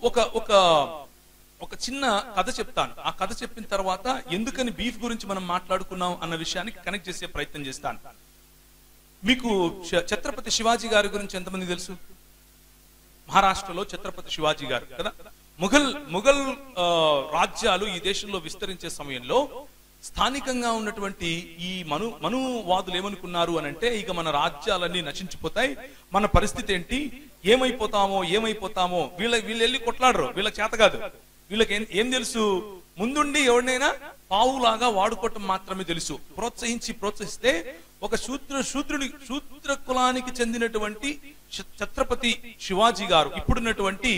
ఒక ఒక ఒక చిన్న కథ చెప్తాను. ఆ కథ చెప్పిన తర్వాత ఎందుకని బీఫ్ గురించి మనం మాట్లాడుకున్నాం అన్న విషయానికి కనెక్ట్ చేసే ప్రయత్నం చేస్తాను. మీకు ఛత్రపతి శివాజీ గారి గురించి ఎంతమంది తెలుసు? మహారాష్ట్రలో ఛత్రపతి శివాజీ గారు కదా. ముఘల్ రాజ్యాలు ఈ దేశంలో విస్తరించే సమయంలో స్థానికంగా ఉన్నటువంటి ఈ మనువాదులు ఏమనుకున్నారు అని అంటే, ఇక మన రాజ్యాలన్నీ నశించిపోతాయి, మన పరిస్థితి ఏంటి, ఏమైపోతామో వీళ్ళు వెళ్ళి కొట్లాడరు, వీళ్ళకి చేత కాదు. వీళ్ళకి ఏం తెలుసు? ముందుండి ఎవరినైనా పావులాగా వాడుకోవటం మాత్రమే తెలుసు. ప్రోత్సహిస్తే ఒక శూద్ర కులానికి చెందినటువంటి ఛత్రపతి శివాజీ గారు, ఇప్పుడున్నటువంటి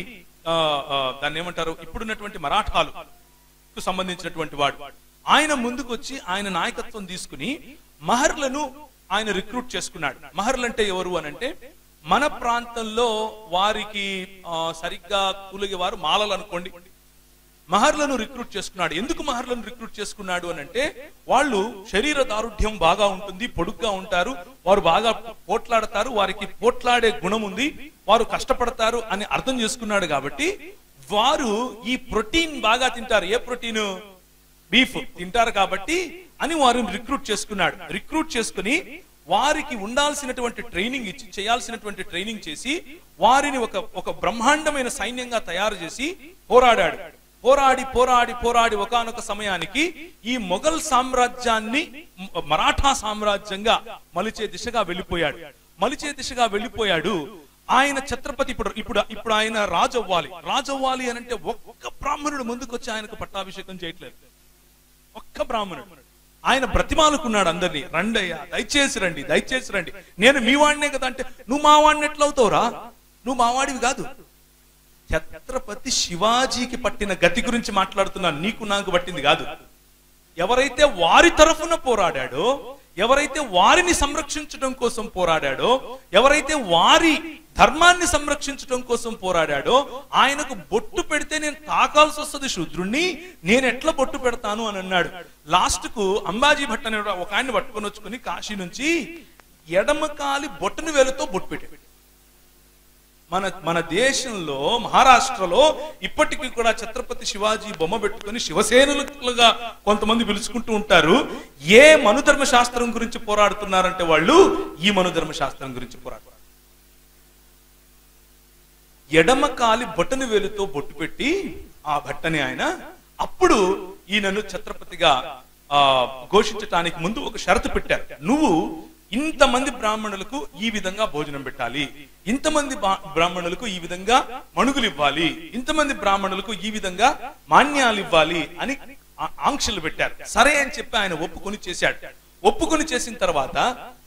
దాన్ని ఏమంటారు, ఇప్పుడున్నటువంటి మరాఠాలకు సంబంధించినటువంటి వాడు, ఆయన ముందుకు వచ్చి ఆయన నాయకత్వం తీసుకుని మహర్లను ఆయన రిక్రూట్ చేసుకున్నాడు. మహర్లు అంటే ఎవరు అని అంటే, మన ప్రాంతంలో వారికి సరిగ్గా కూలిగే వారు మాలలు అనుకోండి. మహర్లను రిక్రూట్ చేసుకున్నాడు. ఎందుకు మహర్లను రిక్రూట్ చేసుకున్నాడు అని అంటే, వాళ్ళు శరీర దారుఢ్యం బాగా ఉంటుంది, పొడుగ్గా ఉంటారు, వారు బాగా పోట్లాడతారు, వారికి పోట్లాడే గుణం ఉంది, వారు కష్టపడతారు అని అర్థం చేసుకున్నాడు. కాబట్టి వారు ఈ ప్రోటీన్ బాగా తింటారు. ఏ ప్రోటీన్? బీఫ్ తింటారు కాబట్టి అని వారిని రిక్రూట్ చేసుకున్నాడు. రిక్రూట్ చేసుకుని వారికి ఉండాల్సినటువంటి ట్రైనింగ్ ఇచ్చి, చేయాల్సినటువంటి ట్రైనింగ్ చేసి, వారిని ఒక బ్రహ్మాండమైన సైన్యంగా తయారు చేసి పోరాడాడు. పోరాడి ఒకానొక సమయానికి ఈ మొఘల్ సామ్రాజ్యాన్ని మరాఠా సామ్రాజ్యంగా మలిచే దిశగా వెళ్ళిపోయాడు. ఆయన ఛత్రపతి ఇప్పుడు ఆయన రాజు అవ్వాలి అని అంటే ఒక్క బ్రాహ్మణుడు ముందుకొచ్చి ఆయనకు పట్టాభిషేకం చేయట్లేదు. ఒక్క బ్రాహ్మణుడు. ఆయన బ్రతిమాలుకున్నాడు అందరినీ, రండి అయ్యా, దయచేసి రండి, నేను మీ వాడినే కదా అంటే, నువ్వు మా వాడిని ఎట్లవుతావురా, నువ్వు మా వాడివి కాదు. ఛత్రపతి శివాజీకి పట్టిన గతి గురించి మాట్లాడుతున్నాను, నీకు నాకు పట్టింది కాదు. ఎవరైతే వారి తరఫున పోరాడాడో, ఎవరైతే వారిని సంరక్షించడం కోసం పోరాడాడో, ఎవరైతే వారి ధర్మాన్ని సంరక్షించడం కోసం పోరాడాడో, ఆయనకు బొట్టు పెడితే నేను తాకాల్సి వస్తుంది శూద్రుణ్ణి, నేను ఎట్లా బొట్టు పెడతాను అని అన్నాడు. లాస్ట్ కు అంబాజీ భట్ అనే ఒక ఆయన్ని పట్టుకొని వచ్చుకుని కాశీ నుంచి ఎడమకాలి బొట్టును వేలుతో బొట్టు పెట్టాడు. మన దేశంలో మహారాష్ట్రలో ఇప్పటికీ కూడా ఛత్రపతి శివాజీ బొమ్మ పెట్టుకుని శివసేనులుగా కొంతమంది పిలుచుకుంటూ ఉంటారు. ఏ మనుధర్మ శాస్త్రం గురించి పోరాడుతున్నారంటే వాళ్ళు ఈ మనుధర్మ శాస్త్రం గురించి పోరాడుతున్నారు. ఎడమకాలి బొట్టను వేలుతో బొట్టు పెట్టి ఆ భట్టని ఆయన అప్పుడు ఈయనను ఛత్రపతిగా ఘోషించటానికి ముందు ఒక షరతు పెట్టారు. నువ్వు ఇంతమంది బ్రాహ్మణులకు ఈ విధంగా భోజనం పెట్టాలి, ఇంతమంది బ్రాహ్మణులకు ఈ విధంగా మణుగులు ఇవ్వాలి, ఇంతమంది బ్రాహ్మణులకు ఈ విధంగా మాన్యాలు ఇవ్వాలి అని ఆంక్షలు పెట్టారు. సరే అని చెప్పి ఆయన ఒప్పుకొని చేశాడు. ఒప్పుకొని చేసిన తర్వాత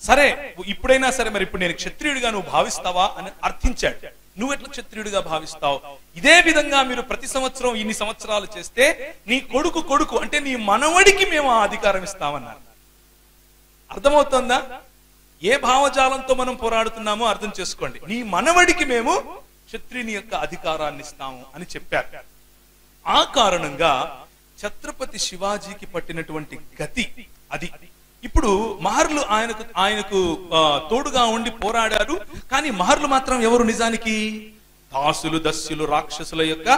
సరే ఇప్పుడైనా సరే, మరి ఇప్పుడు నేను క్షత్రియుడిగా నువ్వు భావిస్తావా అని అర్థించాడు. నువ్వు ఎట్లా క్షత్రియుడిగా భావిస్తావు? ఇదే విధంగా మీరు ప్రతి సంవత్సరం ఇన్ని సంవత్సరాలు చేస్తే నీ కొడుకు అంటే నీ మనవడికి మేము ఆ అధికారం ఇస్తామన్నారు. అర్థమవుతుందా? ఏ భావజాలంతో మనం పోరాడుతున్నామో అర్థం చేసుకోండి. నీ మనవడికి మేము క్షత్రియుని యొక్క అధికారాన్ని ఇస్తాము అని చెప్పారు. ఆ కారణంగా ఛత్రపతి శివాజీకి పట్టినటువంటి గతి అది. ఇప్పుడు మహర్లు ఆయనకు తోడుగా ఉండి పోరాడారు. కానీ మహర్లు మాత్రం ఎవరు? నిజానికి దాసులు, దస్యులు, రాక్షసుల యొక్క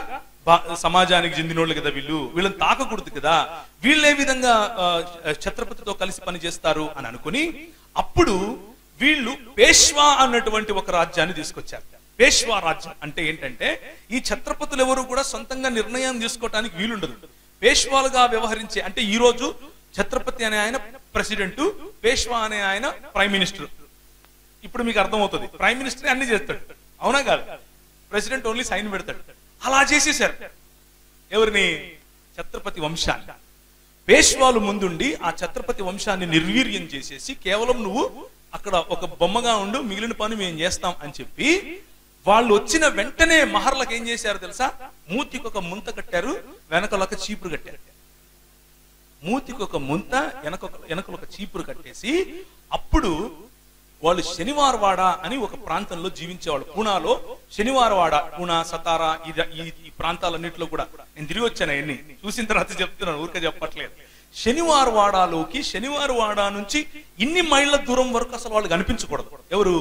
సమాజానికి చెందినోళ్ళు కదా. వీళ్ళని తాకకూడదు కదా. వీళ్ళు ఏ విధంగా ఛత్రపతితో కలిసి పనిచేస్తారు అని అనుకుని అప్పుడు వీళ్ళు పేష్వా అన్నటువంటి ఒక రాజ్యాన్ని తీసుకొచ్చారు. పేష్వా రాజ్యం అంటే ఏంటంటే, ఈ ఛత్రపతులు ఎవరు కూడా సొంతంగా నిర్ణయం తీసుకోవటానికి వీలుండదు. పేష్వాలుగా వ్యవహరించే, అంటే ఈ రోజు ఛత్రపతి అనే ఆయన ప్రెసిడెంట్, పేష్వా అనే ఆయన ప్రైమ్ మినిస్టర్. ఇప్పుడు మీకు అర్థమవుతుంది, ప్రైమ్ మినిస్టర్ అన్ని చేస్తాడు, అవునా కాదు? ప్రెసిడెంట్ ఓన్లీ సైన్ పెడతాడు. అలా చేసేసారు ఎవరిని? ఛత్రపతి వంశాన్ని. పేష్వాలు ముందుండి ఆ ఛత్రపతి వంశాన్ని నిర్వీర్యం చేసేసి కేవలం నువ్వు అక్కడ ఒక బొమ్మగా ఉండు, మిగిలిన పని మేము చేస్తాం అని చెప్పి వాళ్ళు వచ్చిన వెంటనే మహర్లకు ఏం చేశారు తెలుసా? మూతికి ఒక ముంత కట్టారు, వెనకలొక చీపురు కట్టారు. మూతికి ఒక ముంత, వెనకలొక చీపురు కట్టేసి అప్పుడు వాళ్ళు శనివారవాడ అని ఒక ప్రాంతంలో జీవించేవాళ్ళు. పూనాలో శనివారవాడ, పూనా, సతారా, ఈ ప్రాంతాలన్నింటిలో కూడా నేను తిరిగి వచ్చాను. అవన్నీ చూసిన తర్వాత చెప్తున్నాను, ఊరికే చెప్పట్లేదు. శనివారవాడలోకి, శనివారవాడ నుంచి ఇన్ని మైళ్ళ దూరం వరకు అసలు వాళ్ళు కనిపించకూడదు. ఎవరు?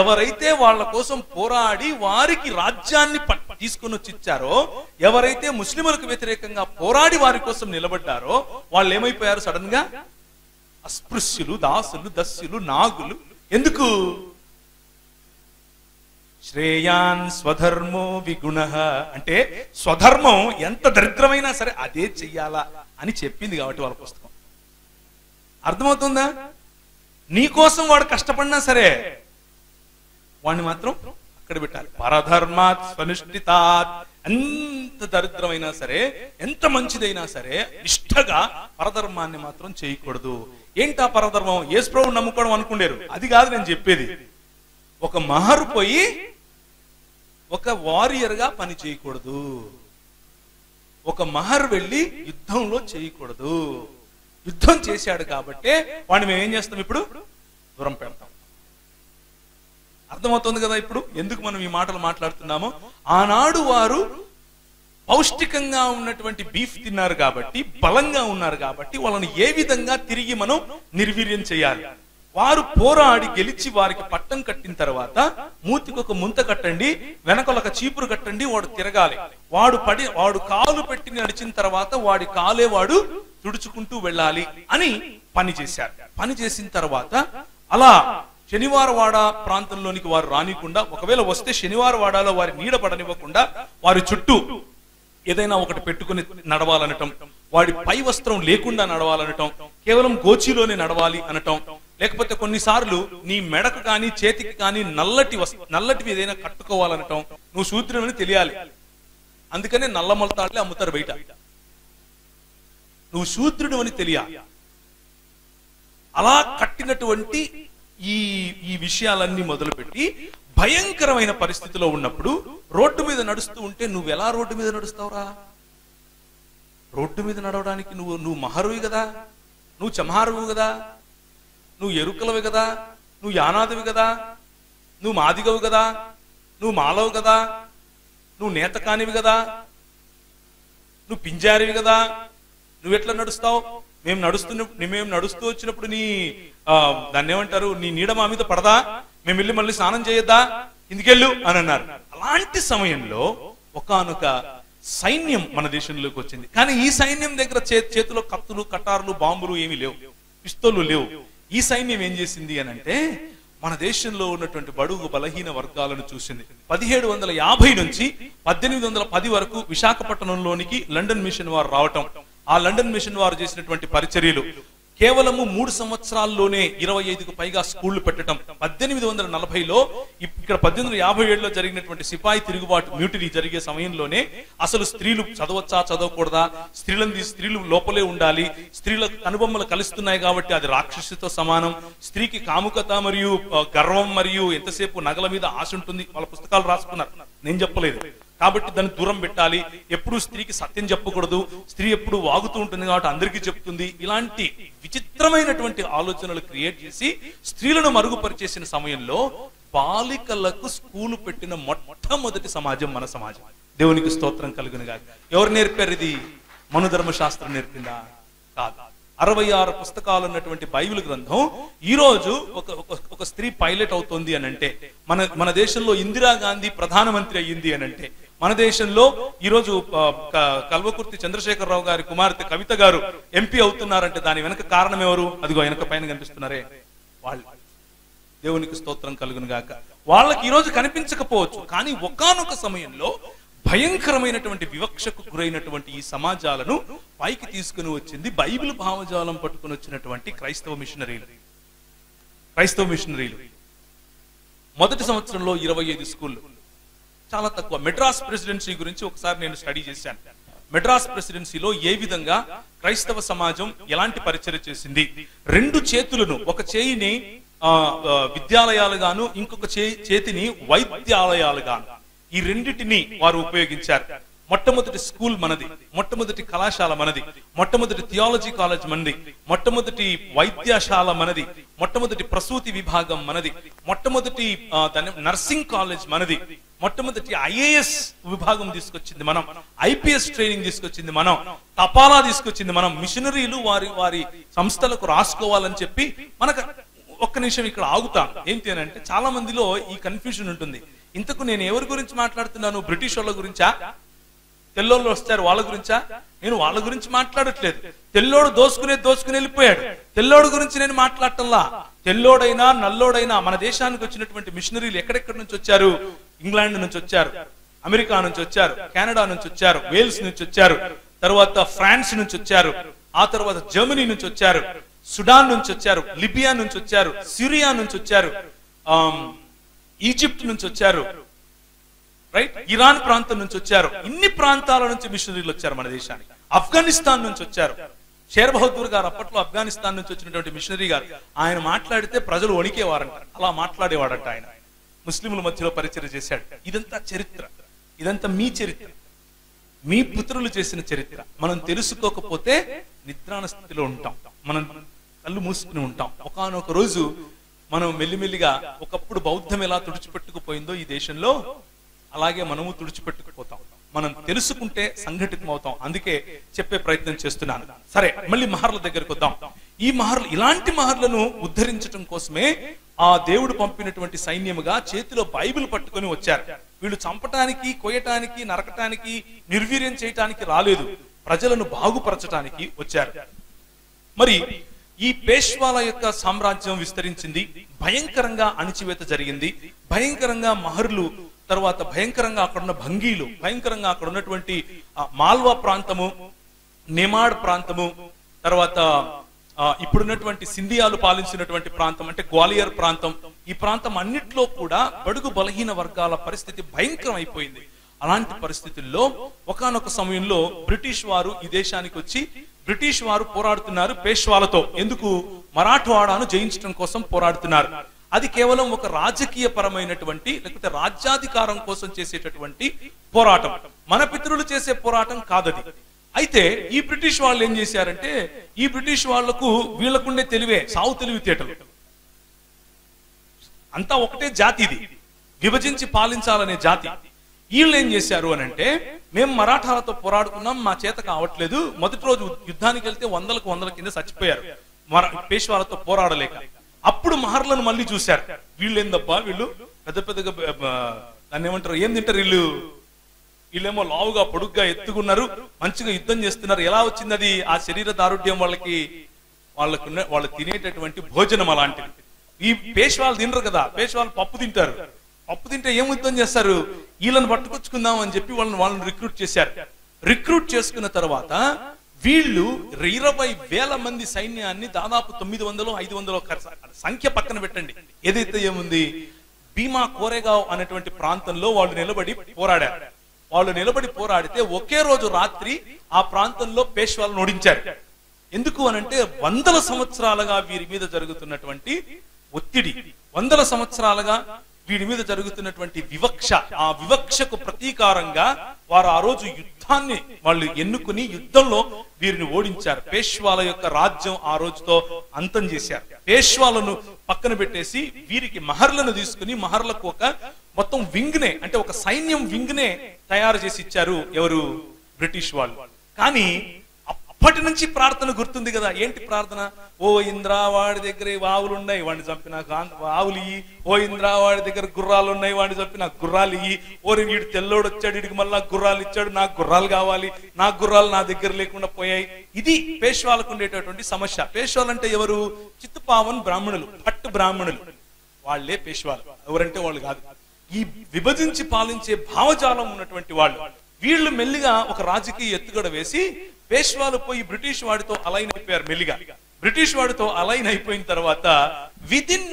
ఎవరైతే వాళ్ళ కోసం పోరాడి వారికి రాజ్యాన్ని తీసుకుని వచ్చి ఇచ్చారో, ఎవరైతే ముస్లింలకు వ్యతిరేకంగా పోరాడి వారి కోసం నిలబడ్డారో వాళ్ళు ఏమైపోయారు? సడన్ గా అస్పృశ్యులు, దాసులు, దస్యులు, నాగులు. ఎందుకు? శ్రేయాన్ స్వధర్మో విగుణః అంటే స్వధర్మం ఎంత దరిద్రమైనా సరే అదే చెయ్యాలా అని చెప్పింది కాబట్టి వాళ్ళ పుస్తకం. అర్థమవుతుందా? నీకోసం వాడు కష్టపడినా సరే వాడిని మాత్రం అక్కడ పెట్టాలి. పరధర్మాత్ స్వనుష్ఠితాత్. ఎంత దరిద్రమైనా సరే, ఎంత మంచిదైనా సరే నిష్ఠగా పరధర్మాన్ని మాత్రం చేయకూడదు. ఏంటా పరధర్మం? యేసు ప్రభువుని నమ్ముకోవడం అనుకుంటారు. అది కాదు నేను చెప్పేది. ఒక మహరు పోయి ఒక వారియర్ గా పని చేయకూడదు. ఒక మహర్ వెళ్ళి యుద్ధంలో చేయకూడదు. యుద్ధం చేశాడు కాబట్టి వాడిని మేము ఏం చేస్తాం? ఇప్పుడు దూరం పెడతాం. అర్థమవుతుంది కదా ఇప్పుడు ఎందుకు మనం ఈ మాటలు మాట్లాడుతున్నామో? ఆనాడు వారు పౌష్టికంగా ఉన్నటువంటి బీఫ్ తిన్నారు కాబట్టి, బలంగా ఉన్నారు కాబట్టి వాళ్ళని ఏ విధంగా తిరిగి మనం నిర్వీర్యం చేయాలి? వారు పోరాడి గెలిచి వారికి పట్టం కట్టిన తర్వాత మూతికి ఒక ముంత కట్టండి, వెనకొక చీపురు కట్టండి, వాడు తిరగాలి. వాడు కాలు పెట్టి నడిచిన తర్వాత వాడి కాలే వాడు తుడుచుకుంటూ వెళ్ళాలి అని పని చేశారు. పని చేసిన తర్వాత అలా శనివారవాడ ప్రాంతంలోనికి వారు రానికుండా, ఒకవేళ వస్తే శనివారవాడలో వారి నీడ పడనివ్వకుండా వారి చుట్టూ ఏదైనా ఒకటి పెట్టుకుని నడవాలనటం, వాడి పై వస్త్రం లేకుండా నడవాలనటం, కేవలం గోచిలోనే నడవాలి అనటం, లేకపోతే కొన్నిసార్లు నీ మెడకు కానీ చేతికి కానీ నల్లటివి ఏదైనా కట్టుకోవాలనటం. నువ్వు శూద్రుడని తెలియాలి, అందుకనే నల్ల మొలతాడులే అమ్ముతారు బయట. నువ్వు శూద్రుడు అని తెలియాలి. అలా కట్టినటువంటి ఈ విషయాలన్నీ మొదలుపెట్టి భయంకరమైన పరిస్థితిలో ఉన్నప్పుడు రోడ్డు మీద నడుస్తూ ఉంటే నువ్వు ఎలా రోడ్డు మీద నడుస్తావురా? రోడ్డు మీద నడవడానికి నువ్వు మహరువి కదా, నువ్వు చమహారువు కదా, నువ్వు ఎరుకలవి కదా, నువ్వు యానాదివి కదా, నువ్వు మాదిగవు కదా, నువ్వు మాలవు కదా, నువ్వు నేత కానివి కదా, నువ్వు పింజారివి కదా. నువ్వెట్లా నడుస్తావు? మేము నడుస్తూ వచ్చినప్పుడు దాన్ని ఏమంటారు, నీ నీడ మా మీద పడదా? మేము వెళ్ళి మళ్ళీ స్నానం చేయొద్దా? ఇందుకెళ్ళు అని అన్నారు. అలాంటి సమయంలో ఒకానొక సైన్యం మన దేశంలోకి వచ్చింది. కానీ ఈ సైన్యం దగ్గర చేతిలో కత్తులు, కటార్లు, బాంబులు ఏమీ లేవు, పిస్తోళ్లు లేవు. ఈ సైన్యం ఏం చేసింది అని అంటే మన దేశంలో ఉన్నటువంటి బడుగు బలహీన వర్గాలను చూసింది. 1750 నుంచి 1810 వరకు విశాఖపట్నంలోనికి లండన్ మిషన్ వారు రావటం, ఆ లండన్ మిషన్ వారు చేసినటువంటి పరిచర్యలు, కేవలము 3 సంవత్సరాల్లోనే 25కు పైగా స్కూళ్లు పెట్టడం. 1840లో ఇక్కడ 1857లో జరిగినటువంటి సిపాయి తిరుగుబాటు మ్యూటినీ జరిగే సమయంలోనే అసలు స్త్రీలు చదవచ్చా చదవకూడదా, స్త్రీలు లోపలే ఉండాలి, స్త్రీల కనుబొమ్మలు కలుస్తున్నాయి కాబట్టి అది రాక్షసితో సమానం, స్త్రీకి కాముకత మరియు గర్వం మరియు ఎంతసేపు నగల మీద ఆశ ఉంటుంది, వాళ్ళ పుస్తకాలు రాసుకున్నారు, నేను చెప్పలేదు. కాబట్టి దాన్ని దూరం పెట్టాలి, ఎప్పుడు స్త్రీకి సత్యం చెప్పకూడదు, స్త్రీ ఎప్పుడు వాగుతూ ఉంటుంది కాబట్టి అందరికీ చెప్తుంది. ఇలాంటి విచిత్రమైనటువంటి ఆలోచనలు క్రియేట్ చేసి స్త్రీలను మరుగుపరిచేసిన సమయంలో బాలికలకు స్కూలు పెట్టిన మొట్టమొదటి సమాజం మన సమాజం. దేవునికి స్తోత్రం కలుగునుగా. ఎవరు నేర్పారు ఇది? మనుధర్మశాస్త్రం నేర్పిందా? కాదు. 66 పుస్తకాలు ఉన్నటువంటి బైబిల్ గ్రంథం ఈ రోజు ఒక స్త్రీ పైలట్ అవుతోంది అని అంటే, మన దేశంలో ఇందిరాగాంధీ ప్రధానమంత్రి అయ్యింది అని అంటే, మన దేశంలో ఈ రోజు కల్వకుర్తి చంద్రశేఖరరావు గారి కుమార్తె కవిత గారు ఎంపీ అవుతున్నారంటే దాని వెనక కారణం ఎవరు? అదిగో వెనక పైన కనిపిస్తున్నారే వాళ్ళు. దేవునికి స్తోత్రం కలుగును గాక. వాళ్ళకి ఈ రోజు కనిపించకపోవచ్చు, కానీ ఒకానొక సమయంలో భయంకరమైనటువంటి వివక్షకు గురైనటువంటి ఈ సమాజాలను పైకి తీసుకుని వచ్చింది బైబిల్ భావజాలం పట్టుకుని వచ్చినటువంటి క్రైస్తవ మిషనరీలు. మొదటి సంవత్సరంలో 25 స్కూళ్ళు, చాలా తక్కువ. మెడ్రాస్ ప్రెసిడెన్సీ గురించి ఒకసారి నేను స్టడీ చేశాను. మెడ్రాస్ ప్రెసిడెన్సీలో ఏ విధంగా క్రైస్తవ సమాజం ఎలాంటి పరిచర్య చేసింది. 2 చేతులను, ఒక చేయిని విద్యాలయాలుగాను ఇంకొక చేతిని వైద్యాలయాలుగాను, ఈ రెండిటిని వారు ఉపయోగించారు. మొట్టమొదటి స్కూల్ మనది, మొట్టమొదటి కళాశాల మనది, మొట్టమొదటి థియాలజీ కాలేజ్ మనది, మొట్టమొదటి వైద్యశాల మనది, మొట్టమొదటి ప్రసూతి విభాగం మనది, మొట్టమొదటి నర్సింగ్ కాలేజ్ మనది, మొట్టమొదటి ఐఏఎస్ విభాగం తీసుకొచ్చింది మనం, ఐపీఎస్ ట్రైనింగ్ తీసుకొచ్చింది మనం, తపాలా తీసుకొచ్చింది మనం. మిషనరీలు వారి సంస్థలకు రాసుకోవాలని చెప్పి మనకు ఒక్క నిమిషం ఇక్కడ ఆగుతాను. ఏంటి అని అంటే, చాలా మందిలో ఈ కన్ఫ్యూజన్ ఉంటుంది. ఇంతకు నేను ఎవరి గురించి మాట్లాడుతున్నాను? బ్రిటిష్ వాళ్ళ గురించా? తెల్లోళ్ళు వస్తారు వాళ్ళ గురించా? నేను వాళ్ళ గురించి మాట్లాడట్లేదు. తెల్లోడు దోసుకుని వెళ్ళిపోయాడు. తెల్లోడు గురించి నేను మాట్లాడటంలా. తెల్లోడైనా నల్లోడైనా మన దేశానికి వచ్చినటువంటి మిషనరీలు ఎక్కడెక్కడి నుంచి వచ్చారు? ఇంగ్లాండ్ నుంచి వచ్చారు, అమెరికా నుంచి వచ్చారు, కెనడా నుంచి వచ్చారు, వేల్స్ నుంచి వచ్చారు, తర్వాత ఫ్రాన్స్ నుంచి వచ్చారు, ఆ తర్వాత జర్మనీ నుంచి వచ్చారు, సుడాన్ నుంచి వచ్చారు, లిబియా నుంచి వచ్చారు, సిరియా నుంచి వచ్చారు, ఈజిప్ట్ నుంచి వచ్చారు, రైట్, ఇరాన్ ప్రాంతం నుంచి వచ్చారు. ఇన్ని ప్రాంతాల నుంచి మిషనరీలు వచ్చారు మన దేశానికి. ఆఫ్ఘనిస్తాన్ నుంచి వచ్చారు. షేర్ బహదూర్ గారు అప్పట్లో ఆఫ్ఘనిస్తాన్ నుంచి వచ్చినటువంటి మిషనరీ గారు. ఆయన మాట్లాడితే ప్రజలు వణికేవారంట. అలా మాట్లాడేవాడంట ఆయన. ముస్లింల మధ్యలో పరిచయం చేశాడు. ఇదంతా చరిత్ర, ఇదంతా మీ చరిత్ర, మీ పుత్రులు చేసిన చరిత్ర. మనం తెలుసుకోకపోతే నిద్రాణ స్థితిలో ఉంటాం, మనం కళ్ళు మూసుకుని ఉంటాం. ఒకానొక రోజు మనం మెల్లిమెల్లిగా, ఒకప్పుడు బౌద్ధం ఎలా తుడిచిపెట్టుకుపోయిందో ఈ దేశంలో, అలాగే మనము తుడిచిపెట్టుకుపోతాం. మనం తెలుసుకుంటే సంఘటితం అవుతాం. అందుకే చెప్పే ప్రయత్నం చేస్తున్నాను. సరే, మళ్ళీ మహర్ల దగ్గరికి వద్దాం. ఈ మహర్లు, ఇలాంటి మహర్లను ఉద్ధరించడం కోసమే ఆ దేవుడు పంపినటువంటి సైన్యముగా చేతిలో బైబిల్ పట్టుకొని వచ్చారు. వీళ్ళు చంపటానికి, కొయ్యటానికి, నరకటానికి, నిర్వీర్యం చేయటానికి రాలేదు. ప్రజలను బాగుపరచటానికి వచ్చారు. మరి ఈ పేష్వాల యొక్క సామ్రాజ్యం విస్తరించింది. భయంకరంగా అణిచివేత జరిగింది. భయంకరంగా మహర్లు, తర్వాత భయంకరంగా అక్కడున్న భంగీలు, భయంకరంగా అక్కడ ఉన్నటువంటి మాల్వా ప్రాంతము, నెమాడ్ ప్రాంతము, తర్వాత ఇప్పుడున్నటువంటి సింధియాలు పాలించినటువంటి ప్రాంతం అంటే గ్వాలియర్ ప్రాంతం, ఈ ప్రాంతం అన్నిట్లో కూడా బడుగు బలహీన వర్గాల పరిస్థితి భయంకరం అయిపోయింది. అలాంటి పరిస్థితుల్లో ఒకానొక సమయంలో బ్రిటిష్ వారు ఈ దేశానికి వచ్చి బ్రిటిష్ వారు పోరాడుతున్నారు పేష్వాలతో. ఎందుకు? మరాఠవాడాను జయించడం కోసం పోరాడుతున్నారు. అది కేవలం ఒక రాజకీయ పరమైనటువంటి, లేకపోతే రాజ్యాధికారం కోసం చేసేటటువంటి పోరాటం. మన పితరులు చేసే పోరాటం కాదది. అయితే ఈ బ్రిటిష్ వాళ్ళు ఏం చేశారంటే, ఈ బ్రిటిష్ వాళ్లకు వీళ్లకుండే తెలివే సావు తెలివితేటలు. అంతా ఒకటే జాతి, ఇది విభజించి పాలించాలనే జాతి. వీళ్ళు ఏం చేశారు అని అంటే, మేము మరాఠాలతో పోరాడుకున్నాం, మా చేత కావట్లేదు. మొదటి రోజు యుద్ధానికి వెళ్తే వందల కింద చచ్చిపోయారు పేష్వాలతో పోరాడలేక. అప్పుడు మహర్లను మళ్ళీ చూశారు. వీళ్ళు ఏందబ్బా, వీళ్ళు పెద్ద పెద్దగా దాన్ని ఏమంటారు, ఏం తింటారు వీళ్ళేమో లావుగా పొడుగ్గా ఎత్తుకున్నారు, మంచిగా యుద్ధం చేస్తున్నారు. ఎలా వచ్చింది అది? ఆ శరీర దారుఢ్యం వాళ్ళు తినేటటువంటి భోజనం అలాంటిది. ఈ పేష్వాలు తినరు కదా, పేష్వాలు పప్పు తింటారు. పప్పు తింటే ఏం యుద్ధం చేస్తారు? వీళ్ళని పట్టుకొచ్చుకుందాం అని చెప్పి వాళ్ళని రిక్రూట్ చేశారు. రిక్రూట్ చేసుకున్న తర్వాత వీళ్ళు 20,000 మంది సైన్యాన్ని, దాదాపు 900-500 సంఖ్య పక్కన పెట్టండి, ఏదైతే ఏముంది, భీమా కోరేగావ్ అనేటువంటి ప్రాంతంలో వాళ్ళు నిలబడి పోరాడారు. వాళ్ళు నిలబడి పోరాడితే ఒకే రోజు రాత్రి ఆ ప్రాంతంలో పేష్వాలను ఓడించారు. ఎందుకు అనంటే, 100 సంవత్సరాలుగా వీరి మీద జరుగుతున్నటువంటి ఒత్తిడి, 100 సంవత్సరాలుగా వీడి మీద జరుగుతున్నటువంటి వివక్ష, ఆ వివక్షకు ప్రతీకారంగా వారు ఆ రోజు యుద్ధాన్ని వాళ్ళు ఎన్నుకుని యుద్ధంలో వీరిని ఓడించారు. పేష్వాల యొక్క రాజ్యం ఆ రోజుతో అంతం చేశారు. పేష్వాలను పక్కన పెట్టేసి వీరికి మహర్లను తీసుకుని, మహర్లకు ఒక మొత్తం వింగ్ నే, అంటే ఒక సైన్యం వింగ్ నే తయారు చేసి ఇచ్చారు. ఎవరు? బ్రిటిష్ వాళ్ళు. కానీ అప్పటి నుంచి ప్రార్థన గుర్తుంది కదా. ఏంటి ప్రార్థన? ఓ ఇంద్రా, వాడి దగ్గర ఆవులు ఉన్నాయి, వాడిని చంపిన ఆవులు ఇయ్యి. ఓ ఇంద్రా, వాడి దగ్గర గుర్రాలు ఉన్నాయి, వాడిని చంపిన గుర్రాలు ఇయ్యి. ఓరి వీడు తెల్లోడు వచ్చాడు, వీడికి మళ్ళా గుర్రాలు ఇచ్చాడు, నాకు గుర్రాలు కావాలి, నా గుర్రాలు నా దగ్గర లేకుండా పోయాయి. ఇది పేష్వాలకు ఉండేటటువంటి సమస్య. పేష్వాలు అంటే ఎవరు? చిత్తుపావన్ బ్రాహ్మణులు, భట్ బ్రాహ్మణులు, వాళ్లే పేష్వాలు. ఎవరంటే వాళ్ళు కాదు, ఈ విభజించి పాలించే భావజాలం ఉన్నటువంటి వాళ్ళు. వీళ్ళు మెల్లిగా ఒక రాజకీయ ఎత్తుగడ వేసి పేష్వాలు పోయి బ్రిటిష్ వాడితో అలైన్ అయిపోయారు. మెల్లిగా బ్రిటిష్ వాడితో అలైన్ అయిపోయిన తర్వాత విదిన్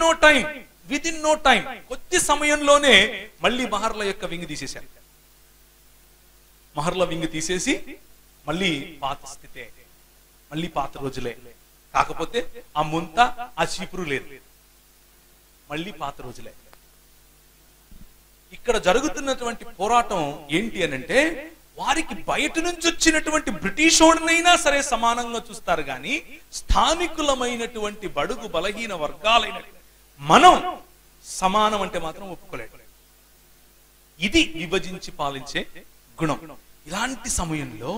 నో టైం కొద్ది సమయంలోనే మళ్ళీ మహర్ల యొక్క వింగ్ తీసేశారు. మహర్ల వింగ్ తీసేసి మళ్ళీ పాత స్థితే, మళ్ళీ పాత రోజులే. కాకపోతే ఆ ముంత, ఆ చీపురు లేదు, మళ్ళీ పాత రోజులే. ఇక్కడ జరుగుతున్నటువంటి పోరాటం ఏంటి అనంటే, వారికి బయట నుంచి వచ్చినటువంటి బ్రిటిష్ వాడినైనా సరే సమానంగా చూస్తారు, కానీ స్థానికులమైనటువంటి బడుగు బలహీన వర్గాలైన మనం సమానం అంటే మాత్రం ఒప్పుకోలేదు. ఇది విభజించి పాలించే గుణం. ఇలాంటి సమయంలో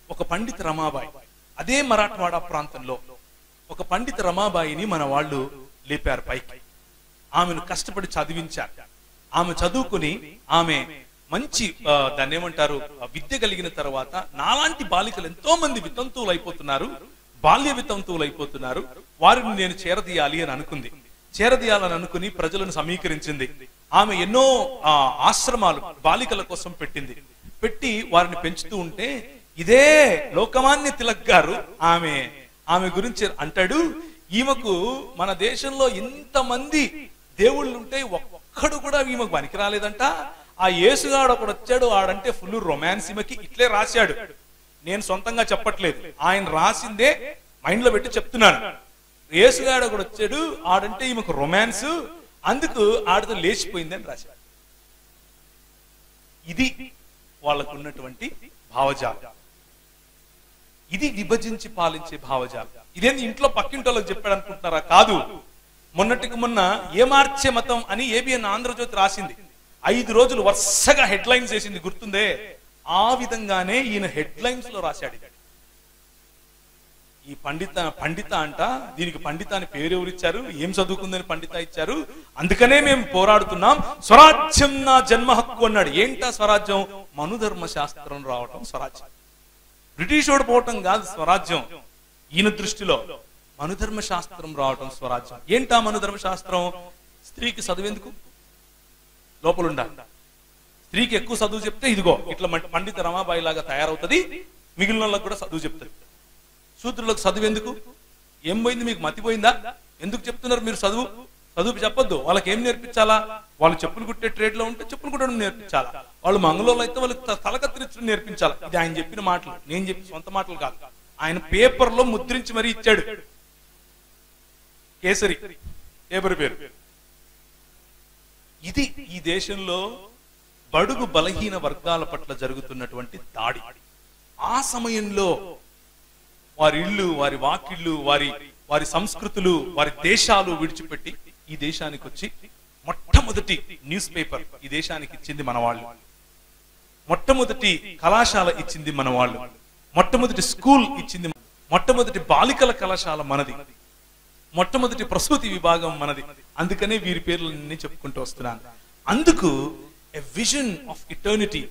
ఒక పండిత రమాబాయి అదే మరాఠవాడ ప్రాంతంలో ఒక పండిత రమాబాయిని మన వాళ్ళు లేపారు పైకి. ఆమెను కష్టపడి చదివించారు. ఆమె చదువుకుని ఆమె మంచి దాన్ని ఏమంటారు విద్య కలిగిన తర్వాత నాలాంటి బాలికలు ఎంతో మంది వితంతువులు అయిపోతున్నారు, బాల్య వితంతువులు అయిపోతున్నారు, వారిని నేను చేరదీయాలి అని అనుకుంది. చేరదీయాలని అనుకుని ప్రజలను సమీకరించింది. ఆమె ఎన్నో ఆశ్రమాలు బాలికల కోసం పెట్టింది. పెట్టి వారిని పెంచుతూ ఉంటే ఇదే లోకమాన్య తిలక్ గారు ఆమె గురించి అంటాడు, ఈమెకు మన దేశంలో ఇంతమంది దేవుళ్ళు ఉంటే ఒక్కడు కూడా ఈమెకు పనికి రాలేదంట. ఆ యేసుగాడు ఒకడు వచ్చాడు, ఆడంటే ఫుల్ రొమాన్స్, ఈమెకి ఇట్లే రాశాడు. నేను సొంతంగా చెప్పట్లేదు, ఆయన రాసిందే మైండ్ లో పెట్టి చెప్తున్నాను. యేసుగాడు ఒకడు వచ్చాడు, ఆడంటే ఈమెకు రొమాన్స్, అందుకు ఆడితో లేచిపోయిందని రాశాడు. ఇది వాళ్ళకు ఉన్నటువంటి భావజాలం. ఇది విభజించి పాలించే భావజాలం. ఇదేంది ఇంట్లో పక్కింటోళ్ళకి చెప్పాడు అనుకుంటున్నారా? కాదు. మొన్నటికి మొన్న ఏమార్చే మతం అని ఏబిఎన్ ఆంధ్రజ్యోతి రాసింది. 5 రోజులు వరుసగా హెడ్ లైన్స్ వేసింది, గుర్తుందే? ఆ విధంగానే ఈయన హెడ్ లైన్స్ లో రాశాడు. ఈ పండిత అంట, దీనికి పండిత అని పేరు ఎవరిచ్చారు? ఏం చదువుకుందని పండిత ఇచ్చారు? అందుకనే మేము పోరాడుతున్నాం. స్వరాజ్యం నా జన్మ హక్కు అన్నాడు. ఏంటా స్వరాజ్యం? మనుధర్మ శాస్త్రం రావటం స్వరాజ్యం. బ్రిటిష్ వాడు పోవటం కాదు స్వరాజ్యం. ఈయన దృష్టిలో మనుధర్మ శాస్త్రం రావటం స్వరాజ్యం. ఏంటా మనుధర్మ శాస్త్రం? స్త్రీకి చదువెందుకు? లోపల ఉండాలి. స్త్రీకి ఎక్కువ చదువు చెప్తే ఇదిగో ఇట్లా పండిత రమాబాయి లాగా తయారవుతుంది, మిగిలిన వాళ్ళకి కూడా చదువు చెప్తుంది. శూద్రులకు చదువు ఎందుకు? ఏం పోయింది? మీకు మతిపోయిందా? ఎందుకు చెప్తున్నారు మీరు చదువు? చదువు చెప్పొద్దు. వాళ్ళకి ఏం నేర్పించాలా? వాళ్ళు చెప్పులు కుట్టే ట్రేడ్ లో ఉంటే చెప్పులు కుట్టడం నేర్పించాలా, వాళ్ళు మంగళంలో అయితే వాళ్ళకి తలకత్తిరించడం నేర్పించాలా. ఇది ఆయన చెప్పిన మాటలు, నేను చెప్పిన సొంత మాటలు కాదు. ఆయన పేపర్ లో ముద్రించి మరీ ఇచ్చాడు. కేసరి పేపర్ పేరు. ఇది ఈ దేశంలో బడుగు బలహీన వర్గాల పట్ల జరుగుతున్నటువంటి దాడి. ఆ సమయంలో వారి ఇళ్ళు, వారి వాకిళ్ళు, వారి సంస్కృతులు, వారి దేశాలు విడిచిపెట్టి ఈ దేశానికి వచ్చి మొట్టమొదటి న్యూస్ పేపర్ ఈ దేశానికి ఇచ్చింది మన వాళ్ళు. మొట్టమొదటి కళాశాల ఇచ్చింది మన వాళ్ళు. మొట్టమొదటి స్కూల్ ఇచ్చింది, మొట్టమొదటి బాలికల కళాశాల మనది, మొట్టమొదటి ప్రసూతి విభాగం మనది. అందుకనే వీరి పేర్లు నేను చెప్పుకుంటూ వస్తున్నాను. అందుకు ఎ విజన్ ఆఫ్ ఇటర్నిటీ,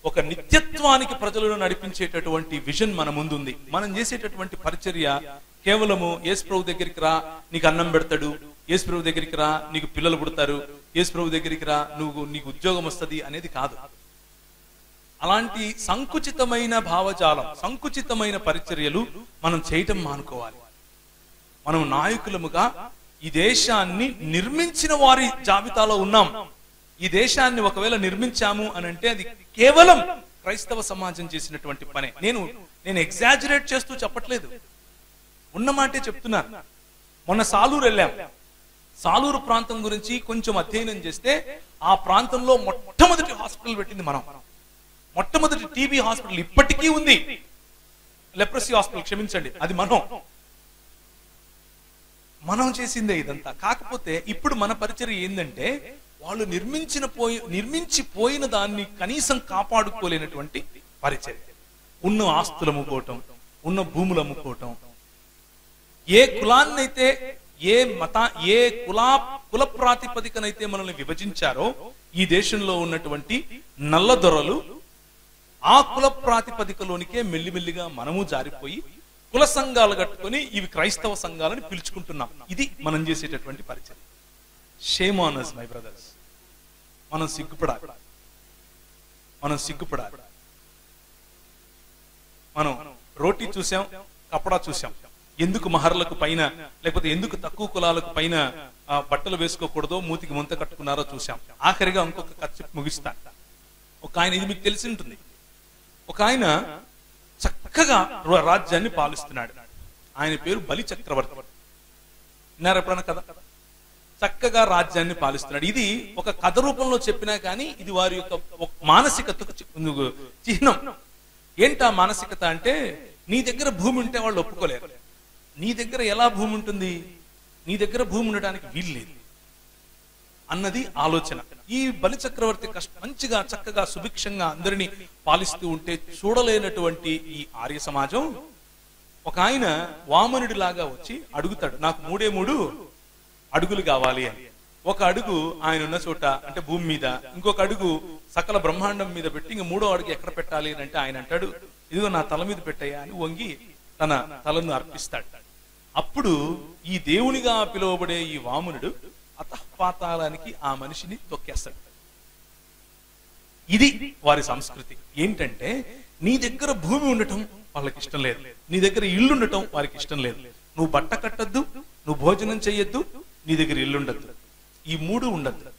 ఒక నిత్యత్వానికి ప్రజలను నడిపించేటటువంటి విజన్ మన ముందుంది. మనం చేసేటటువంటి పరిచర్య కేవలము యేసు ప్రభు దగ్గరికి రా నీకు అన్నం పెడతాడు, యేసు ప్రభు దగ్గరికి రా నీకు పిల్లలు పుడతారు, యేసు ప్రభు దగ్గరికి రా నీకు ఉద్యోగం వస్తుంది అనేది కాదు. అలాంటి సంకుచితమైన భావజాలం, సంకుచితమైన పరిచర్యలు మనం చేయటం మానుకోవాలి. మనం నాయకులముగా ఈ దేశాన్ని నిర్మించిన వారి జాబితాలో ఉన్నాం. ఈ దేశాన్ని ఒకవేళ నిర్మించాము అని అంటే అది కేవలం క్రైస్తవ సమాజం చేసినటువంటి పనే. నేను ఎగ్జాజరేట్ చేస్తూ చెప్పట్లేదు, ఉన్న మాటే చెప్తున్నాను. మొన్న సాలూరు వెళ్ళాం. సాలూరు ప్రాంతం గురించి కొంచెం అధ్యయనం చేస్తే ఆ ప్రాంతంలో మొట్టమొదటి హాస్పిటల్ పెట్టింది మనం. మొట్టమొదటి టీబీ హాస్పిటల్ ఇప్పటికీ ఉంది. లెప్రసీ హాస్పిటల్, క్షమించండి, అది మనం చేసిందే ఇదంతా. కాకపోతే ఇప్పుడు మన పరిచర్య ఏంటంటే వాళ్ళు నిర్మించిపోయిన దాన్ని కనీసం కాపాడుకోలేనటువంటి పరిచర్య. ఉన్న ఆస్తులు అమ్ముకోవటం, ఉన్న భూములు అమ్ముకోవటం, ఏ కులాన్నైతే ఏ కుల ప్రాతిపదికనైతే మనల్ని విభజించారో ఈ దేశంలో ఉన్నటువంటి నల్ల దొరలు ఆ కుల ప్రాతిపదికలోనికే మెల్లిమెల్లిగా మనము జారిపోయి కుల సంఘాలు కట్టుకొని ఇవి క్రైస్తవ సంఘాలని పిలుచుకుంటున్నాం. ఇది మనం చేసేటటువంటి పరిచయం. Shame on us my brothers. మనం సిగ్గుపడాలి. మనం రోటీ చూసాం, కపడా చూసాం. ఎందుకు మహర్లకు పైన లేకపోతే ఎందుకు తక్కువ కులాలకు పైన బట్టలు వేసుకోకూడదో, మూతికి ముంత కట్టుకున్నారో చూసాం. ఆఖరిగా ఇంకొక కథ ముగిస్తాను. ఒక ఆయన, ఇది మీకు తెలిసి ఉంటుంది, ఒక ఆయన చక్కగా రాజ్యాన్ని పాలిస్తున్నాడు. ఆయన పేరు బలి చక్రవర్తి. విన్నారా ఎప్పుడన్నా కథ? చక్కగా రాజ్యాన్ని పాలిస్తున్నాడు. ఇది ఒక కథ రూపంలో చెప్పినా కానీ ఇది వారి యొక్క మానసికతకు చిహ్నం. ఏంటా మానసికత అంటే, నీ దగ్గర భూమి ఉంటే వాళ్ళు ఒప్పుకోలేరు. నీ దగ్గర ఎలా భూమి ఉంటుంది? నీ దగ్గర భూమి ఉండడానికి వీలు లేదు అన్నది ఆలోచన. ఈ బలి చక్రవర్తి మంచిగా చక్కగా సుభిక్షంగా అందరినీ పాలిస్తూ ఉంటే చూడలేనటువంటి ఈ ఆర్య సమాజం ఒక ఆయన వామనుడి లాగా వచ్చి అడుగుతాడు, నాకు 3 అడుగులు కావాలి అని. ఒక అడుగు ఆయన ఉన్న చోట అంటే భూమి మీద, ఇంకొక అడుగు సకల బ్రహ్మాండం మీద పెట్టి ఇంక 3వ అడుగు ఎక్కడ పెట్టాలి అని అంటే ఆయన అంటాడు, ఇదిగో నా తల మీద పెట్టయ్యా అని వంగి తన తలను అర్పిస్తాడు. అప్పుడు ఈ దేవునిగా పిలువబడే ఈ వామనుడు అతఃపాతాళానికి ఆ మనిషిని తొక్కేస్తాడు. ఇది వారి సంస్కృతి. ఏంటంటే నీ దగ్గర భూమి ఉండటం వాళ్ళకి ఇష్టం లేదు, నీ దగ్గర ఇల్లు ఉండటం వారికి ఇష్టం లేదు. నువ్వు బట్ట కట్టద్దు, నువ్వు భోజనం చెయ్యొద్దు, నీ దగ్గర ఇల్లు ఉండద్దు, ఈ 3 ఉండద్దు.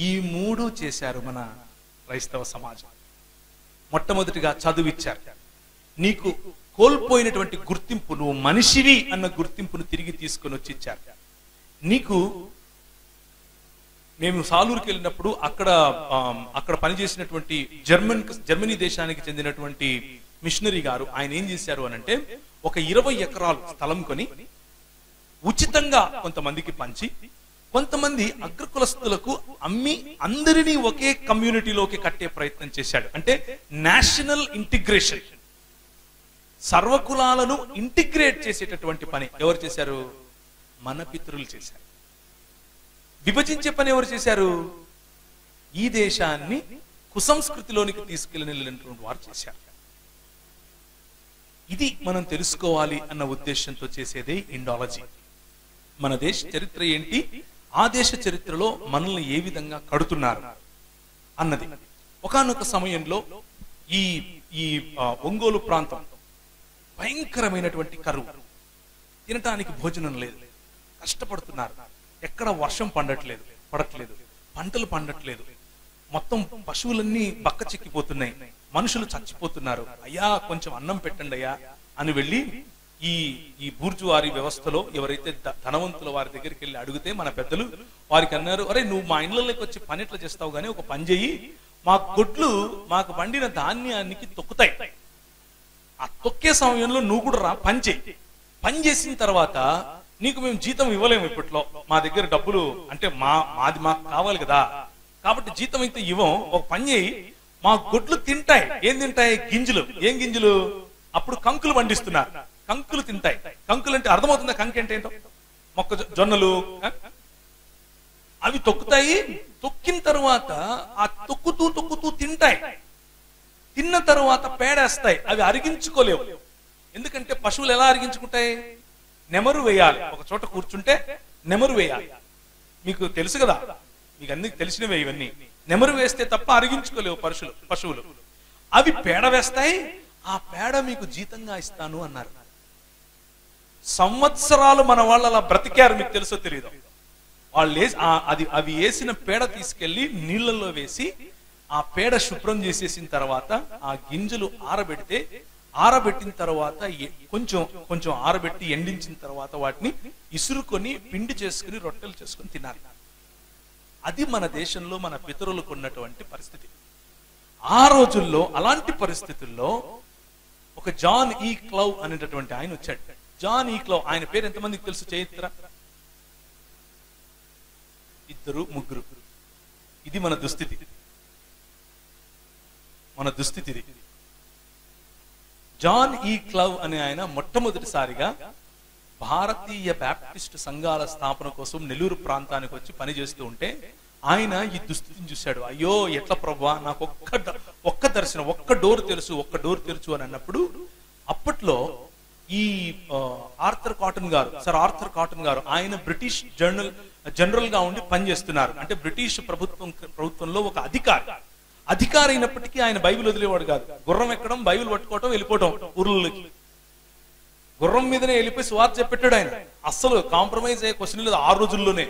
ఈ 3 చేశారు మన క్రైస్తవ సమాజం. మొట్టమొదటిగా చదువిచ్చారు. నీకు కోల్పోయినటువంటి గుర్తింపు, నువ్వు మనిషివి అన్న గుర్తింపును తిరిగి తీసుకొని వచ్చి ఇచ్చారు. నీకు మేము సాలూరుకి వెళ్ళినప్పుడు అక్కడ పనిచేసినటువంటి జర్మనీ దేశానికి చెందినటువంటి మిషనరీ గారు ఆయన ఏం చేశారు అనంటే, ఒక 20 ఎకరాలు స్థలం కొని ఉచితంగా కొంతమందికి పంచి, కొంతమంది అగ్రకులస్తులకు అమ్మి అందరినీ ఒకే కమ్యూనిటీలోకి కట్టే ప్రయత్నం చేశాడు. అంటే నేషనల్ ఇంటిగ్రేషన్, సర్వకులాలను ఇంటిగ్రేట్ చేసేటటువంటి పని ఎవరు చేశారు? మన పితరులు చేశారు. విభజించే పని ఎవరు చేశారు? ఈ దేశాన్ని కుసంస్కృతిలోనికి తీసుకెళ్ళినటువంటి వారు చేశారు. ఇది మనం తెలుసుకోవాలి అన్న ఉద్దేశంతో చేసేదే ఇండాలజీ. మన దేశ చరిత్ర ఏంటి, ఆ దేశ చరిత్రలో మనల్ని ఏ విధంగా కడుతున్నారు అన్నది. ఒకానొక సమయంలో ఈ ఒంగోలు ప్రాంతం భయంకరమైనటువంటి కరువు, తినటానికి భోజనం లేదు, కష్టపడుతున్నారు. ఎక్కడ వర్షం పడట్లేదు, పంటలు పండట్లేదు, మొత్తం పశువులన్నీ బక్క చిక్కిపోతున్నాయి, మనుషులు చచ్చిపోతున్నారు. అయ్యా కొంచెం అన్నం పెట్టండి అయ్యా అని వెళ్ళి ఈ బూర్జువారీ వ్యవస్థలో ఎవరైతే ధనవంతుల వారి దగ్గరికి వెళ్ళి అడిగితే మన పెద్దలు వారికి అన్నారు, అరే నువ్వు మా ఇండ్లలోకి వచ్చి పని ఎట్లా చేస్తావు గానీ ఒక పని చెయ్యి, మా గొడ్లు మాకు పండిన ధాన్యానికి తొక్కుతాయి, ఆ తొక్కే సమయంలో నువ్వు కూడా రా పని చెయ్యి, పని చేసిన తర్వాత నీకు మేము జీతం ఇవ్వలేము, ఇప్పట్లో మా దగ్గర డబ్బులు అంటే మాకు కావాలి కదా, కాబట్టి జీతం అయితే ఇవ్వం, ఒక పని చేయి, మా గొడ్లు తింటాయి. ఏం తింటాయి? గింజలు. ఏం గింజలు? అప్పుడు కంకులు పండిస్తున్నారు, కంకులు తింటాయి. కంకులు అంటే అర్థమవుతుందా? కంకి అంటే ఏంటో? మొక్కజొన్నలు అవి తొక్కుతాయి. తొక్కిన తర్వాత ఆ తొక్కుతూ తింటాయి. తిన్న తర్వాత పేడేస్తాయి. అవి అరిగించుకోలేవు. ఎందుకంటే పశువులు ఎలా అరిగించుకుంటాయి? నెమరు వేయాలి. ఒక చోట కూర్చుంటే నెమరు వేయాలి. మీకు తెలుసు కదా, మీకు అన్ని తెలిసినవే ఇవన్నీ. నెమరు వేస్తే తప్ప అరిగించుకోలేవు పశువులు. అవి పేడ వేస్తాయి. ఆ పేడ మీకు జీతంగా ఇస్తాను అన్నారు. సంవత్సరాలు మన వాళ్ళు అలా బ్రతికారు. మీకు తెలుసో తెలియదు. వాళ్ళు అవి వేసిన పేడ తీసుకెళ్లి నీళ్లలో వేసి ఆ పేడ శుభ్రం చేసేసిన తర్వాత ఆ గింజలు ఆరబెట్టిన తర్వాత కొంచెం ఆరబెట్టి ఎండించిన తర్వాత వాటిని ఇసురుకొని పిండి చేసుకుని రొట్టెలు చేసుకుని తినాలి. అది మన దేశంలో మన పితరులకు ఉన్నటువంటి పరిస్థితి. ఆ రోజుల్లో అలాంటి పరిస్థితుల్లో ఒక జాన్ ఈ క్లౌ అనేటటువంటి ఆయన వచ్చాడు. జాన్ ఈ క్లౌ, ఆయన పేరు ఎంతమందికి తెలుసు? చరిత్ర 2, 3. ఇది మన దుస్థితి. జాన్ ఈ క్లౌ అనే ఆయన మొట్టమొదటిసారిగా భారతీయ బ్యాప్టిస్ట్ సంఘాల స్థాపన కోసం నెల్లూరు ప్రాంతానికి వచ్చి పనిచేస్తూ ఉంటే ఆయన ఈ దుస్థితిని చూశాడు. అయ్యో ఎట్లా ప్రభువా, నాకు ఒక్క దర్శనం, ఒక్క డోర్ తెలుసు అని అన్నప్పుడు, అప్పట్లో ఈ ఆర్థర్ కాటన్ గారు ఆయన బ్రిటిష్ జనరల్ గా ఉండి పనిచేస్తున్నారు. అంటే బ్రిటిష్ ప్రభుత్వంలో ఒక అధికారి అయినప్పటికీ ఆయన బైబిల్ వదిలేవాడు కాదు. గుర్రం ఎక్కడం, బైబిల్ పట్టుకోవటం, వెళ్ళిపోవటం ఊర్లలోకి. గుర్రం మీదనే వెళ్ళిపోయి సువార్త చెప్పెట్టాడు ఆయన. అస్సలు కాంప్రమైజ్ అయ్యే క్వశ్చన్ లేదు ఆ రోజుల్లోనే.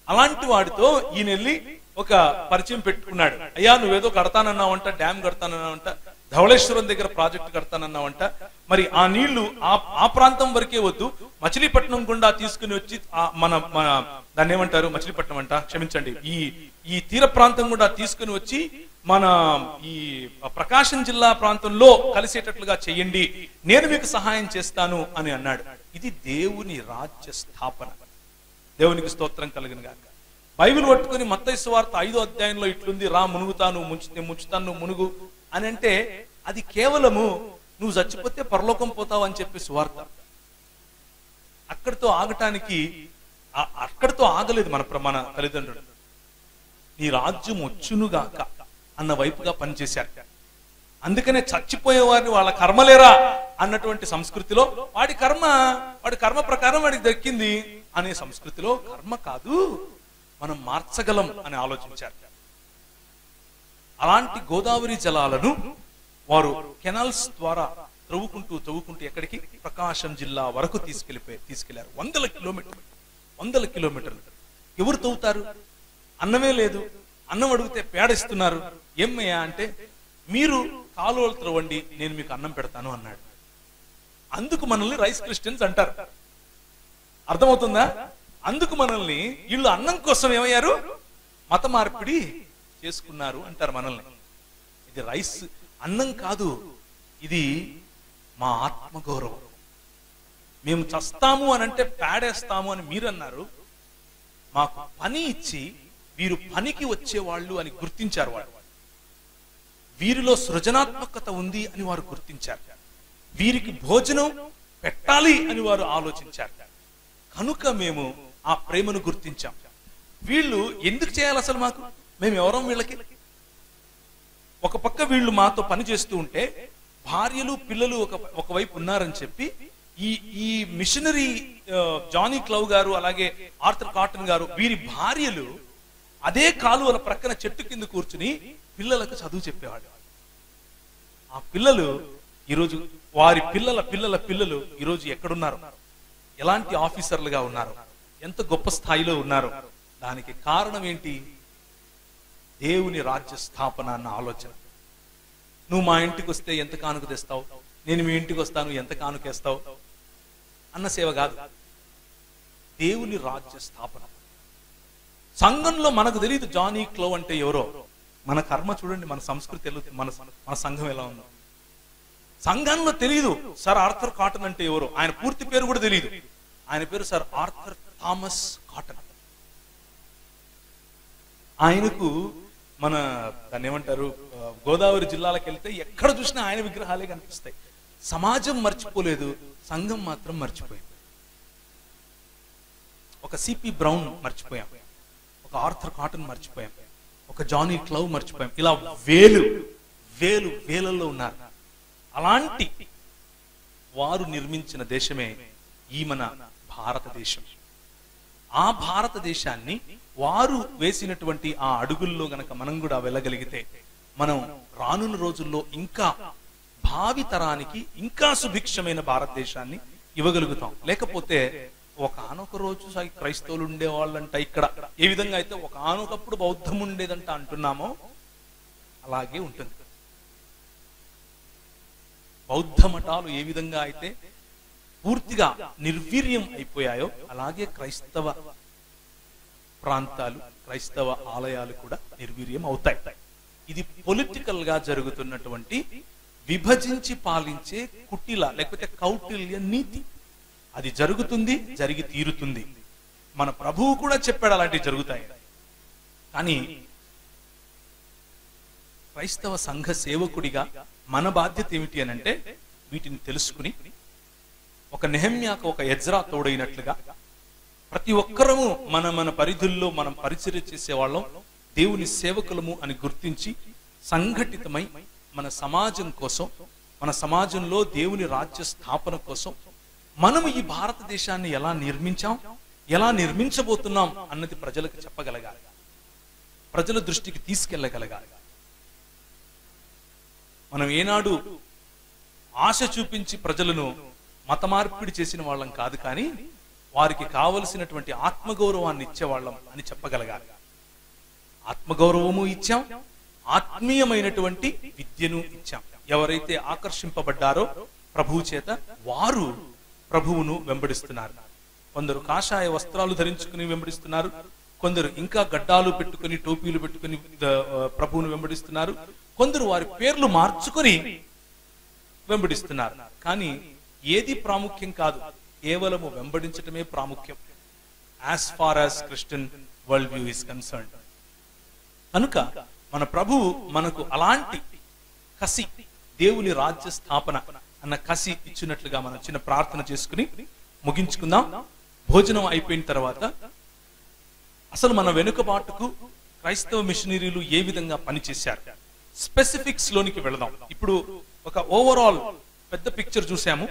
అలాంటి వాడితో ఈయన వెళ్ళి ఒక పరిచయం పెట్టుకున్నాడు. అయ్యా నువ్వేదో కడతానన్నావంట, డ్యామ్ కడతానన్నావంట, ధవళేశ్వరం దగ్గర ప్రాజెక్ట్ కడతానన్నావంట, మరి ఆ నీళ్లు ఆ ప్రాంతం వరకే వద్దు, మచిలీపట్నం గుండా తీసుకుని వచ్చి మన దాన్ని ఏమంటారు, మచిలీపట్నం అంట, క్షమించండి, ఈ తీర ప్రాంతం గుండా తీసుకుని వచ్చి మన ఈ ప్రకాశం జిల్లా ప్రాంతంలో కలిసేటట్లుగా చెయ్యండి, నేను మీకు సహాయం చేస్తాను అని అన్నాడు. ఇది దేవుని రాజ్య స్థాపన. దేవునికి స్తోత్రం కలుగును గాక. బైబిల్ పట్టుకుని మత్తయి సువార్త 5వ అధ్యాయంలో ఇట్లుంది, రా మునుగుతాను, ముంచుతాను మునుగు అని అంటే అది కేవలము నువ్వు చచ్చిపోతే పరలోకం పోతావు అని చెప్పి సువార్త. అక్కడితో ఆగలేదు మన తల్లిదండ్రులు. నీ రాజ్యం వచ్చునుగాక అన్న వైపుగా పనిచేశారు. అందుకనే చచ్చిపోయే వారిని వాళ్ళ కర్మలేరా అన్నటువంటి సంస్కృతిలో వాడి కర్మ ప్రకారం వాడికి దక్కింది అనే సంస్కృతిలో కర్మ కాదు, మనం మార్చగలం అని ఆలోచించారు. అలాంటి గోదావరి జలాలను వారు కెనాల్స్ ద్వారా త్రవ్వుకుంటూ ఎక్కడికి, ప్రకాశం జిల్లా వరకు తీసుకెళ్లారు. 100 కిలోమీటర్లు. ఎవరు తవ్వుతారు? అన్నమే లేదు. అన్నం అడిగితే పేడిస్తున్నారు. ఏమయ్యా అంటే, మీరు కాలువలు త్రవ్వండి, నేను మీకు అన్నం పెడతాను అన్నాడు. అందుకు మనల్ని రైస్ క్రిస్టియన్స్ అంటారు. అర్థమవుతుందా? అందుకు మనల్ని వీళ్ళు అన్నం కోసం ఏమయ్యారు, మత మార్పిడి చేసుకున్నారు అంటారు మనల్ని. ఇది రైస్ అన్నం కాదు, ఇది మా ఆత్మగౌరవం. మేము చస్తాము అని అంటే పేడేస్తాము అని మీరు అన్నారు. మాకు పని ఇచ్చి వీరు పనికి వచ్చేవాళ్ళు అని గుర్తించారు. వీరిలో సృజనాత్మకత ఉంది అని వారు గుర్తించారు. వీరికి భోజనం పెట్టాలి అని వారు ఆలోచించారు. కనుక మేము ఆ ప్రేమను గుర్తించాం. వీళ్ళు ఎందుకు చేయాలి అసలు? మేము ఎవరం వీళ్ళకి? ఒక పక్క వీళ్ళు మాతో పని చేస్తూ ఉంటే భార్యలు పిల్లలు ఒకవైపు ఉన్నారని చెప్పి ఈ మిషనరీ జానీ క్లవ్ గారు, అలాగే ఆర్థర్ కాటన్ గారు, వీరి భార్యలు అదే కాలువల ప్రక్కన చెట్టు కింద కూర్చుని పిల్లలకు చదువు చెప్పేవాడు. ఆ పిల్లలు ఈరోజు, వారి పిల్లలు ఈరోజు ఎక్కడున్నారు, ఎలాంటి ఆఫీసర్లుగా ఉన్నారు, ఎంత గొప్ప స్థాయిలో ఉన్నారు. దానికి కారణం ఏంటి? దేవుని రాజ్య స్థాపన అన్న ఆలోచన. నువ్వు మా ఇంటికి వస్తే ఎంత కానుక తెస్తావు, నేను మీ ఇంటికి వస్తాను ఎంత కానుకేస్తావు అన్న సేవ కాదు, దేవుని రాజ్య స్థాపన. సంఘంలో మనకు తెలియదు జానీ క్లవ్ అంటే ఎవరో. మన కర్మ చూడండి, మన సంస్కృతి మన సంఘం ఎలా ఉందో. సంఘంలో తెలియదు సర్ ఆర్థర్ కాటన్ అంటే ఎవరో. ఆయన పూర్తి పేరు కూడా తెలియదు. ఆయన పేరు సర్ ఆర్థర్ థామస్ కాటన్. ఆయనకు మన దాన్ని ఏమంటారు, గోదావరి జిల్లాలకు వెళ్తే ఎక్కడ చూసినా ఆయన విగ్రహాలే కనిపిస్తాయి. సమాజం మర్చిపోలేదు, సంఘం మాత్రం మర్చిపోయింది. ఒక సిపి బ్రౌన్ మర్చిపోయాం, ఒక ఆర్థర్ కాటన్ మర్చిపోయాం, ఒక జానీ క్లవ్ మర్చిపోయాం. ఇలా వేలలో ఉన్నారు. అలాంటి వారు నిర్మించిన దేశమే ఈ మన భారతదేశం. ఆ భారతదేశాన్ని వారు వేసినటువంటి ఆ అడుగుల్లో గనక మనం కూడా వెళ్ళగలిగితే మనం రానున్న రోజుల్లో ఇంకా భావి తరానికి ఇంకా సుభిక్షమైన భారతదేశాన్ని ఇవ్వగలుగుతాం. లేకపోతే ఒకనొక రోజు క్రైస్తవులు ఉండేవాళ్ళంట ఇక్కడ, ఏ విధంగా అయితే ఒకనొకప్పుడు బౌద్ధం ఉండేదంట అంటున్నామో అలాగే ఉంటుంది. బౌద్ధ మఠాలు ఏ విధంగా అయితే పూర్తిగా నిర్వీర్యం అయిపోయాయో అలాగే క్రైస్తవ ప్రాంతాలు, క్రైస్తవ ఆలయాలు కూడా నిర్వీర్యం అవుతాయి. ఇది పొలిటికల్ గా జరుగుతున్నటువంటి విభజించి పాలించే కుటిల లేకపోతే కౌటిల్య నీతి. అది జరుగుతుంది, జరిగి తీరుతుంది. మన ప్రభువు కూడా చెప్పాడు అలాంటివి జరుగుతాయి. కానీ క్రైస్తవ సంఘ సేవకుడిగా మన బాధ్యత ఏమిటి అని అంటే, వీటిని తెలుసుకుని ఒక నెహెమ్యాకు ఒక ఎజ్రా తోడైనట్లుగా ప్రతి ఒక్కరము మన పరిధుల్లో మనం పరిచర్య చేసేవాళ్ళం, దేవుని సేవకులము అని గుర్తించి సంఘటితమై మన సమాజం కోసం, మన సమాజంలో దేవుని రాజ్య స్థాపన కోసం మనము ఈ భారతదేశాన్ని ఎలా నిర్మించాం, ఎలా నిర్మించబోతున్నాం అన్నది ప్రజలకు చెప్పగలగాలి, ప్రజల దృష్టికి తీసుకెళ్లగలగాలి. మనం ఏనాడు ఆశ చూపించి ప్రజలను మత మార్పిడి చేసిన వాళ్ళం కాదు, కానీ వారికి కావలసినటువంటి ఆత్మగౌరవాన్ని ఇచ్చేవాళ్ళం అని చెప్పగలగాలి. ఆత్మగౌరవము ఇచ్చాం, ఆత్మీయమైనటువంటి విద్యను ఇచ్చాం. ఎవరైతే ఆకర్షింపబడ్డారో ప్రభువు చేత వారు ప్రభువును వెంబడిస్తున్నారు. కొందరు కాషాయ వస్త్రాలు ధరించుకుని వెంబడిస్తున్నారు, కొందరు ఇంకా గడ్డాలు పెట్టుకుని టోపీలు పెట్టుకుని ప్రభువును వెంబడిస్తున్నారు, కొందరు వారి పేర్లు మార్చుకొని వెంబడిస్తున్నారు. కానీ ఏది ప్రాముఖ్యం కాదు, కేవలము వెంబడించటమే ప్రాముఖ్యం as far as Christian world view is concerned. కనుక మన ప్రభువు మనకు అలాంటి కసి, దేవుని రాజ్య స్థాపన, అన్న కసి ఇచ్చినట్లుగా మనం చిన్న ప్రార్థన చేసుకుని ముగించుకుందాం. భోజనం అయిపోయిన తర్వాత అసలు మన వెనుకబాటుకు క్రైస్తవ మిషనరీలు ఏ విధంగా పనిచేశారు, స్పెసిఫిక్స్ లోనికి వెళదాం. ఇప్పుడు ఒక ఓవరాల్ పెద్ద పిక్చర్ చూసాము,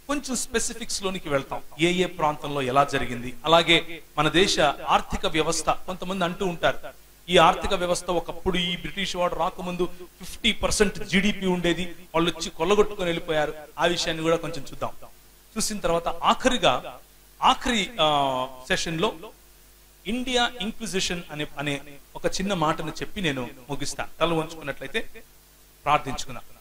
కొంచెం స్పెసిఫిక్స్ లోనికి వెళ్తాం. ఏ ఏ ప్రాంతంలో ఎలా జరిగింది, అలాగే మన దేశ ఆర్థిక వ్యవస్థ. కొంతమంది అంటూ ఉంటారు, ఈ ఆర్థిక వ్యవస్థ ఒకప్పుడు ఈ బ్రిటిష్ వాడు రాకముందు 50% జీడిపి ఉండేది, వాళ్ళు వచ్చి కొల్లగొట్టుకొని వెళ్ళిపోయారు. ఆ విషయాన్ని కూడా కొంచెం చూద్దాం. చూసిన తర్వాత ఆఖరి సెషన్ లో ఇండియా ఇంక్విజిషన్ అనే ఒక చిన్న మాటను చెప్పి నేను ముగిస్తాను. తల వంచుకున్నట్లయితే ప్రార్థించుకుందాం.